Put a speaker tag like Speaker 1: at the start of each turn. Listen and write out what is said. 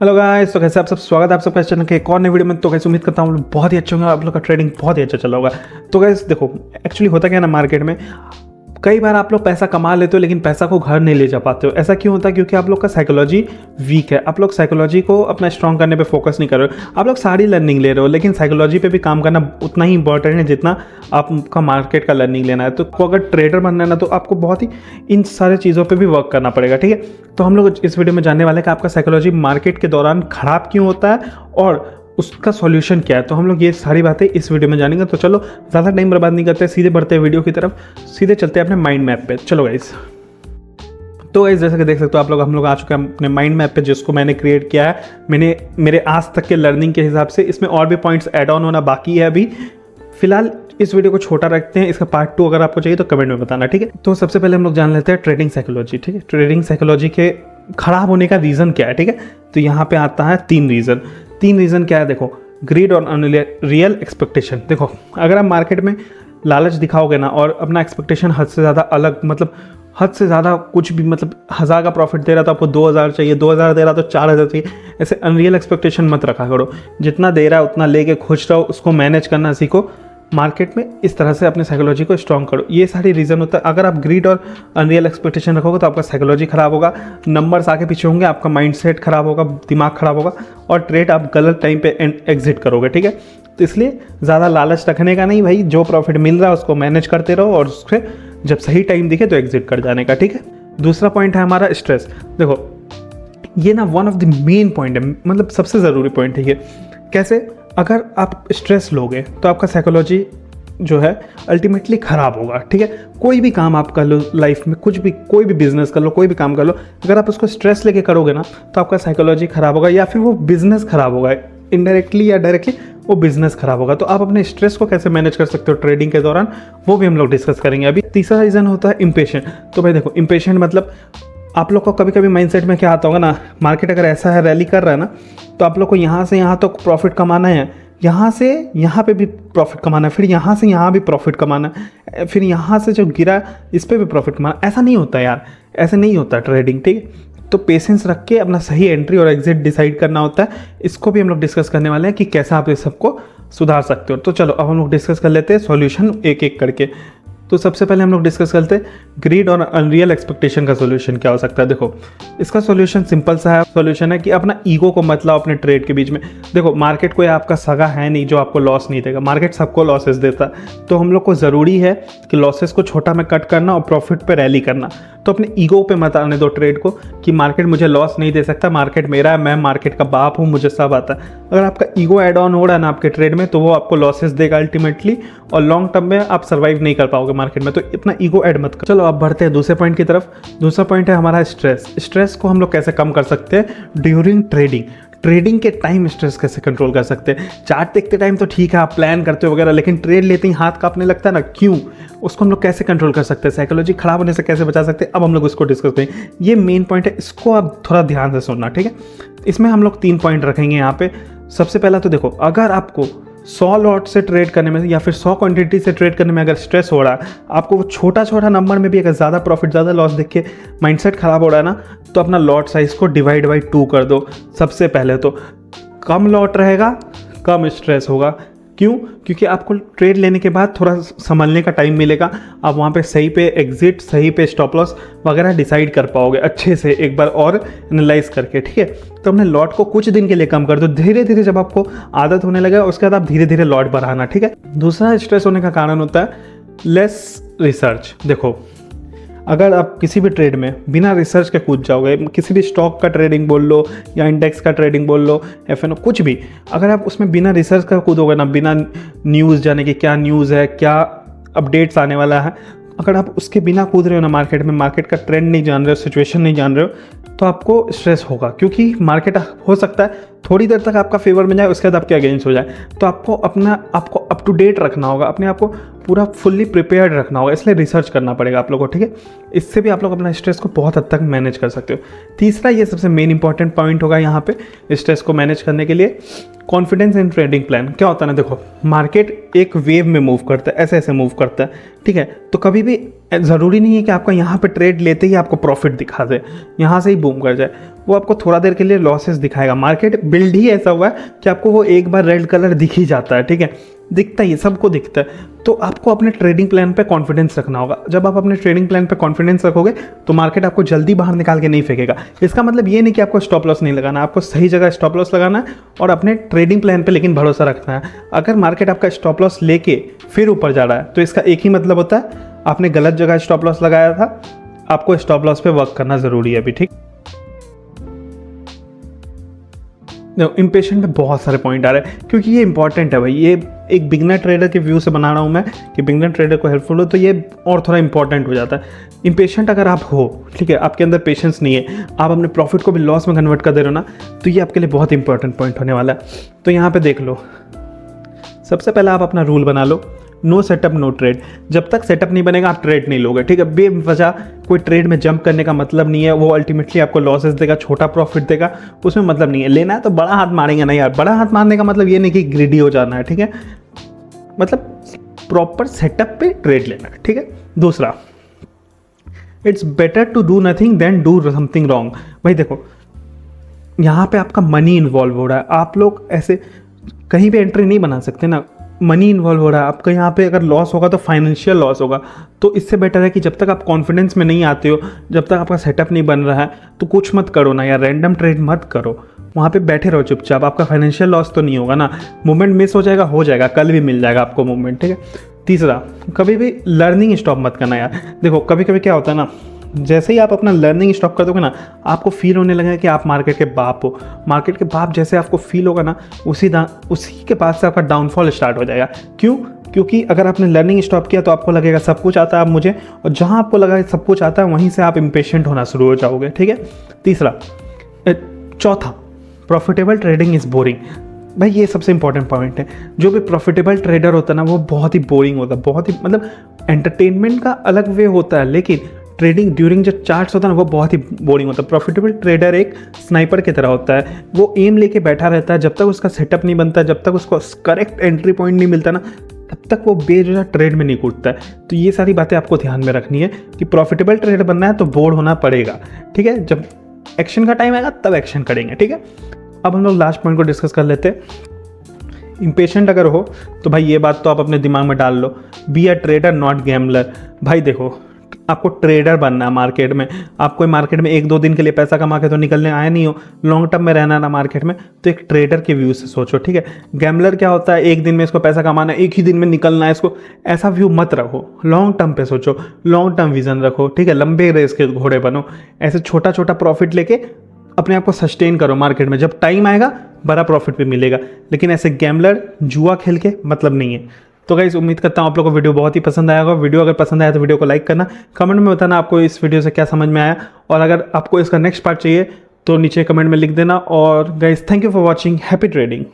Speaker 1: Hello guys, तो कैसे आप सब, स्वागत है आप सबका इस चैनल के एक और नई वीडियो में। तो कैसे उम्मीद करता हूँ बहुत ही अच्छे होंगे, आप लोग का ट्रेडिंग बहुत ही अच्छा चला होगा। तो गाइस देखो, एक्चुअली होता क्या है ना, मार्केट में कई बार आप लोग पैसा कमा लेते हो लेकिन पैसा को घर नहीं ले जा पाते हो। ऐसा क्यों होता है? क्योंकि आप लोग का साइकोलॉजी वीक है। आप लोग साइकोलॉजी को अपना स्ट्रॉन्ग करने पे फोकस नहीं कर रहे हो। आप लोग सारी लर्निंग ले रहे हो लेकिन साइकोलॉजी पे भी काम करना उतना ही इंपॉर्टेंट है जितना आपका मार्केट का लर्निंग लेना है। तो अगर ट्रेडर बनना है ना, तो आपको बहुत ही इन सारे चीज़ों पर भी वर्क करना पड़ेगा, ठीक है। तो हम लोग इस वीडियो में जानने वाले हैं कि आपका साइकोलॉजी मार्केट के दौरान ख़राब क्यों होता है और उसका सॉल्यूशन क्या है। तो हम लोग ये सारी बातें इस वीडियो में जानेंगे। तो चलो ज़्यादा टाइम बर्बाद नहीं करते, सीधे बढ़ते हैं वीडियो की तरफ, सीधे चलते हैं अपने माइंड मैप पे। चलो गाइस, तो गाइस जैसे कि देख सकते हो आप लोग, हम लोग आ चुके हैं अपने माइंड मैप पे, जिसको मैंने क्रिएट किया है। मैंने मेरे आज तक के लर्निंग के हिसाब से इसमें और भी पॉइंट्स ऐड ऑन होना बाकी है। अभी फिलहाल इस वीडियो को छोटा रखते हैं, इसका पार्ट 2 अगर आपको चाहिए तो कमेंट में बताना, ठीक है। तो सबसे पहले हम लोग जान लेते हैं ट्रेडिंग साइकोलॉजी, ठीक है। ट्रेडिंग साइकोलॉजी के खराब होने का रीज़न क्या है, ठीक है। तो यहाँ पे आता है 3 रीज़न क्या है। देखो, ग्रीड और अनरियल एक्सपेक्टेशन। देखो, अगर आप मार्केट में लालच दिखाओगे ना और अपना एक्सपेक्टेशन हद से ज़्यादा अलग, मतलब हद से ज़्यादा कुछ भी, मतलब 1000 का प्रॉफिट दे रहा तो आपको 2000 चाहिए, 2000 दे रहा तो 4000 चाहिए, ऐसे अनरियल एक्सपेक्टेशन मत रखा करो। जितना दे रहा है उतना लेके खुश रहो, उसको मैनेज करना सीखो। मार्केट में इस तरह से अपने साइकोलॉजी को स्ट्रॉन्ग करो। ये सारी रीज़न होता है। अगर आप ग्रीड और अनरियल एक्सपेक्टेशन रखोगे तो आपका साइकोलॉजी खराब होगा, नंबर्स आगे पीछे होंगे, आपका माइंडसेट खराब होगा, दिमाग खराब होगा और ट्रेड आप गलत टाइम पे एग्जिट करोगे, ठीक है। तो इसलिए ज़्यादा लालच रखने का नहीं भाई, जो प्रॉफिट मिल रहा है उसको मैनेज करते रहो और उससे जब सही टाइम दिखे तो एग्जिट कर जाने का, ठीक है। दूसरा पॉइंट है हमारा स्ट्रेस। देखो, ये ना one of the main point है, मतलब सबसे ज़रूरी पॉइंट है ये। कैसे? अगर आप स्ट्रेस लोगे तो आपका साइकोलॉजी जो है अल्टीमेटली ख़राब होगा, ठीक है। कोई भी काम आप कर लो लाइफ में, कुछ भी, कोई भी बिजनेस कर लो, कोई भी काम कर लो, अगर आप उसको स्ट्रेस लेके करोगे ना तो आपका साइकोलॉजी ख़राब होगा या फिर वो बिज़नेस ख़राब होगा। इनडायरेक्टली या डायरेक्टली वो बिज़नेस ख़राब होगा। तो आप अपने स्ट्रेस को कैसे मैनेज कर सकते हो ट्रेडिंग के दौरान, वो भी हम लोग डिस्कस करेंगे अभी। तीसरा रीज़न होता है इम्पेशेंट। तो भाई देखो, इम्पेशेंट मतलब आप लोग को कभी कभी माइंडसेट में क्या आता होगा ना, मार्केट अगर ऐसा है, रैली कर रहा है ना, तो आप लोग को यहाँ से यहाँ तक प्रॉफिट कमाना है, यहाँ से यहाँ पे भी प्रॉफिट कमाना है, फिर यहाँ से यहाँ भी प्रॉफिट कमाना है, फिर यहाँ से जो गिरा इस पर भी प्रॉफिट कमाना। ऐसा नहीं होता यार, ऐसे नहीं होता ट्रेडिंग, ठीक है। तो पेशेंस रख के अपना सही एंट्री और एग्जिट डिसाइड करना होता है। इसको भी हम लोग डिस्कस करने वाले हैं कि कैसे आप इस सबको सुधार सकते हो। तो चलो अब हम लोग डिस्कस कर लेते हैं सॉल्यूशन एक एक करके। तो सबसे पहले हम लोग डिस्कस करते हैं ग्रीड और अनरियल एक्सपेक्टेशन का सॉल्यूशन क्या हो सकता है। देखो, इसका सॉल्यूशन सिंपल सा है। सॉल्यूशन है कि अपना ईगो को मत लाओ अपने ट्रेड के बीच में। देखो, मार्केट कोई आपका सगा है नहीं जो आपको लॉस नहीं देगा, मार्केट सबको लॉसेस देता है। तो हम लोग को ज़रूरी है कि लॉसेस को छोटा में कट करना और प्रॉफिट पे रैली करना। तो अपने ईगो पे मत आने दो ट्रेड को कि मार्केट मुझे लॉस नहीं दे सकता, मार्केट मेरा है, मैं मार्केट का बाप हूँ, मुझे सब आता है। अगर आपका ईगो ऐड ऑन हो रहा है ना आपके ट्रेड में, तो वो आपको लॉसेस देगा अल्टीमेटली, और लॉन्ग टर्म में आप सर्वाइव नहीं कर पाओगे मार्केट में। तो इतना ईगो ऐड मत करो। चलो अब बढ़ते हैं दूसरे पॉइंट की तरफ। दूसरा पॉइंट है हमारा स्ट्रेस। स्ट्रेस को हम लोग कैसे कम कर सकते हैं ड्यूरिंग ट्रेडिंग। ट्रेडिंग के टाइम स्ट्रेस कैसे कंट्रोल कर सकते हैं। चार्ट देखते टाइम तो ठीक है, आप प्लान करते हो वगैरह, लेकिन ट्रेड लेते ही हाथ कांपने लगता है ना, क्यों? उसको हम लोग कैसे कंट्रोल कर सकते हैं, साइकोलॉजी खराब होने से कैसे बचा सकते हैं, अब हम लोग इसको डिस्कस करेंगे। ये मेन पॉइंट है, इसको आप थोड़ा ध्यान से सुनना, ठीक है। इसमें हम लोग 3 पॉइंट रखेंगे यहाँ पे। सबसे पहला तो देखो, अगर आपको 100 लॉट से ट्रेड करने में या फिर 100 क्वांटिटी से ट्रेड करने में अगर स्ट्रेस हो रहा है, आपको वो छोटा छोटा नंबर में भी अगर ज़्यादा प्रॉफिट ज़्यादा लॉस देख के माइंडसेट खराब हो रहा है ना, तो अपना लॉट साइज़ को डिवाइड बाई 2 कर दो। सबसे पहले तो कम लॉट रहेगा, कम स्ट्रेस होगा। क्यों? क्योंकि आपको ट्रेड लेने के बाद थोड़ा संभलने का टाइम मिलेगा। आप वहाँ पे सही पे एग्जिट, सही पे स्टॉप लॉस वगैरह डिसाइड कर पाओगे अच्छे से एक बार और एनालाइज करके, ठीक है। तो अपने लॉट को कुछ दिन के लिए कम कर दो। धीरे धीरे जब आपको आदत होने लगेगा उसके बाद आप धीरे धीरे लॉट बढ़ाना, ठीक है। दूसरा स्ट्रेस होने का कारण होता है लेस रिसर्च। देखो, अगर आप किसी भी ट्रेड में बिना रिसर्च के कूद जाओगे, किसी भी स्टॉक का ट्रेडिंग बोल लो या इंडेक्स का ट्रेडिंग बोल लो, एफएनओ, कुछ भी, अगर आप उसमें बिना रिसर्च का कूदोगे ना, बिना न्यूज़ जाने की क्या न्यूज़ है, क्या अपडेट्स आने वाला है, अगर आप उसके बिना कूद रहे हो ना मार्केट में, मार्केट का ट्रेंड नहीं जान रहे हो, सिचुएशन नहीं जान रहे हो, तो आपको स्ट्रेस होगा। क्योंकि मार्केट हो सकता है थोड़ी देर तक आपका फेवर में जाए, उसके बाद आपके अगेंस्ट हो जाए। तो आपको अप टू डेट रखना होगा, अपने आप को पूरा फुल्ली प्रिपेयर्ड रखना होगा, इसलिए रिसर्च करना पड़ेगा आप लोगों को, ठीक है। इससे भी आप लोग अपना स्ट्रेस को बहुत हद तक मैनेज कर सकते हो। तीसरा, ये सबसे मेन इंपॉर्टेंट पॉइंट होगा यहाँ पे स्ट्रेस को मैनेज करने के लिए, कॉन्फिडेंस इन ट्रेडिंग प्लान। क्या होता है ना, देखो, मार्केट एक वेव में मूव करता है, ऐसे ऐसे मूव करता है, ठीक है। तो कभी भी ज़रूरी नहीं है कि आपका यहाँ पे ट्रेड लेते ही आपको प्रॉफिट दिखा दे, यहाँ से ही बूम कर जाए। वो आपको थोड़ा देर के लिए लॉसेस दिखाएगा। मार्केट बिल्ड ही ऐसा हुआ है कि आपको वो एक बार रेड कलर दिख ही जाता है, ठीक है, दिखता ही है, सबको दिखता है। तो आपको अपने ट्रेडिंग प्लान पे कॉन्फिडेंस रखना होगा। जब आप अपने ट्रेडिंग प्लान पे कॉन्फिडेंस रखोगे तो मार्केट आपको जल्दी बाहर निकाल के नहीं फेंकेगा। इसका मतलब ये नहीं कि आपको स्टॉप लॉस नहीं लगाना, आपको सही जगह स्टॉप लॉस लगाना है और अपने ट्रेडिंग प्लान पे लेकिन भरोसा रखना है। अगर मार्केट आपका स्टॉप लॉस लेके फिर ऊपर जा रहा है तो इसका एक ही मतलब होता है, आपने गलत जगह स्टॉप लॉस लगाया था, आपको स्टॉप लॉस पे वर्क करना ज़रूरी है अभी, ठीक। इम्पेशेंट में बहुत सारे पॉइंट आ रहे हैं क्योंकि ये इंपॉर्टेंट है भाई। ये एक बिगनर ट्रेडर के व्यू से बना रहा हूँ मैं कि बिगनर ट्रेडर को हेल्पफुल हो, तो ये और थोड़ा इंपॉर्टेंट हो जाता है। इम्पेशेंट अगर आप हो, ठीक है, आपके अंदर पेशेंस नहीं है, आप अपने प्रॉफिट को भी लॉस में कन्वर्ट कर दे रहे हो ना, तो ये आपके लिए बहुत इंपॉर्टेंट पॉइंट होने वाला है। तो यहाँ पे देख लो, सबसे पहले आप अपना रूल बना लो, नो सेटअप नो ट्रेड। जब तक सेटअप नहीं बनेगा आप ट्रेड नहीं लोगे, ठीक है। बेवजह कोई ट्रेड में जंप करने का मतलब नहीं है, वो अल्टीमेटली आपको लॉसेस देगा, छोटा प्रॉफिट देगा, उसमें मतलब नहीं है। लेना है तो बड़ा हाथ मारेंगे नहीं यार, बड़ा हाथ मारने का मतलब ये नहीं कि ग्रीडी हो जाना है, ठीक है, मतलब प्रॉपर सेटअप पे ट्रेड लेना है, ठीक है। दूसरा, it's better to do nothing than do something wrong. भाई देखो, यहाँ पे आपका मनी इन्वॉल्व हो रहा है, आप लोग ऐसे कहीं पे एंट्री नहीं बना सकते ना, मनी इन्वॉल्व हो रहा है आपका। यहाँ पे अगर लॉस होगा तो फाइनेंशियल लॉस होगा। तो इससे बेटर है कि जब तक आप कॉन्फिडेंस में नहीं आते हो, जब तक आपका सेटअप नहीं बन रहा है, तो कुछ मत करो ना यार, रैंडम ट्रेड मत करो, वहाँ पे बैठे रहो चुपचाप। आपका फाइनेंशियल लॉस तो नहीं होगा ना, मूवमेंट मिस हो जाएगा, कल भी मिल जाएगा आपको मूवमेंट, ठीक है। तीसरा, कभी भी लर्निंग स्टॉप मत करना यार। देखो कभी कभी क्या होता है ना, जैसे ही आप अपना लर्निंग स्टॉप कर दोगे ना, आपको फील होने लगेगा कि आप मार्केट के बाप हो। मार्केट के बाप जैसे आपको फील होगा ना, उसी के बाद से आपका डाउनफॉल स्टार्ट हो जाएगा। क्यों? क्योंकि अगर आपने लर्निंग स्टॉप किया तो आपको लगेगा सब कुछ आता है अब मुझे, और जहाँ आपको लगा सब कुछ आता है वहीं से आप इम्पेशेंट होना शुरू हो जाओगे, ठीक है। चौथा, प्रॉफिटेबल ट्रेडिंग इज़ बोरिंग। भाई ये सबसे इंपॉर्टेंट पॉइंट है। जो भी प्रॉफिटेबल ट्रेडर होता है ना, वो बहुत ही बोरिंग होता है, बहुत ही, मतलब एंटरटेनमेंट का अलग वे होता है, लेकिन ट्रेडिंग ड्यूरिंग जो चार्ट्स होता है ना, वो बहुत ही बोरिंग होता है। प्रॉफिटेबल ट्रेडर एक स्नाइपर की तरह होता है, वो एम लेके बैठा रहता है, जब तक उसका सेटअप नहीं बनता, जब तक उसको करेक्ट एंट्री पॉइंट नहीं मिलता ना, तब तक वो बेवजह ट्रेड में नहीं कूदता है। तो ये सारी बातें आपको ध्यान में रखनी है कि प्रॉफिटेबल ट्रेडर बनना है तो बोर होना पड़ेगा, ठीक है। जब एक्शन का टाइम आएगा तब एक्शन करेंगे, ठीक है। अब हम लोग लास्ट पॉइंट को डिस्कस कर लेते हैं। इम्पेशेंट अगर हो तो भाई ये बात तो आप अपने दिमाग में डाल लो, be a trader not gambler. भाई देखो, आपको ट्रेडर बनना है मार्केट में। आप कोई मार्केट में एक दो दिन के लिए पैसा कमा के तो निकलने आए नहीं हो, लॉन्ग टर्म में रहना ना मार्केट में, तो एक ट्रेडर के व्यू से सोचो, ठीक है। गैम्बलर क्या होता है, एक दिन में इसको पैसा कमाना है, एक ही दिन में निकलना है इसको, ऐसा व्यू मत रखो। लॉन्ग टर्म पे सोचो, लॉन्ग टर्म विजन रखो, ठीक है। लंबे रेस के घोड़े बनो, ऐसे छोटा छोटा प्रॉफिट लेके अपने आप को सस्टेन करो मार्केट में। जब टाइम आएगा बड़ा प्रॉफिट भी मिलेगा, लेकिन ऐसे गैम्बलर जुआ खेल के मतलब नहीं है। तो गाइस, उम्मीद करता हूँ आप लोगों को वीडियो बहुत ही पसंद आया होगा। वीडियो अगर पसंद आया तो वीडियो को लाइक करना, कमेंट में बताना आपको इस वीडियो से क्या समझ में आया, और अगर आपको इसका नेक्स्ट पार्ट चाहिए तो नीचे कमेंट में लिख देना। और guys, thank you for watching, happy trading.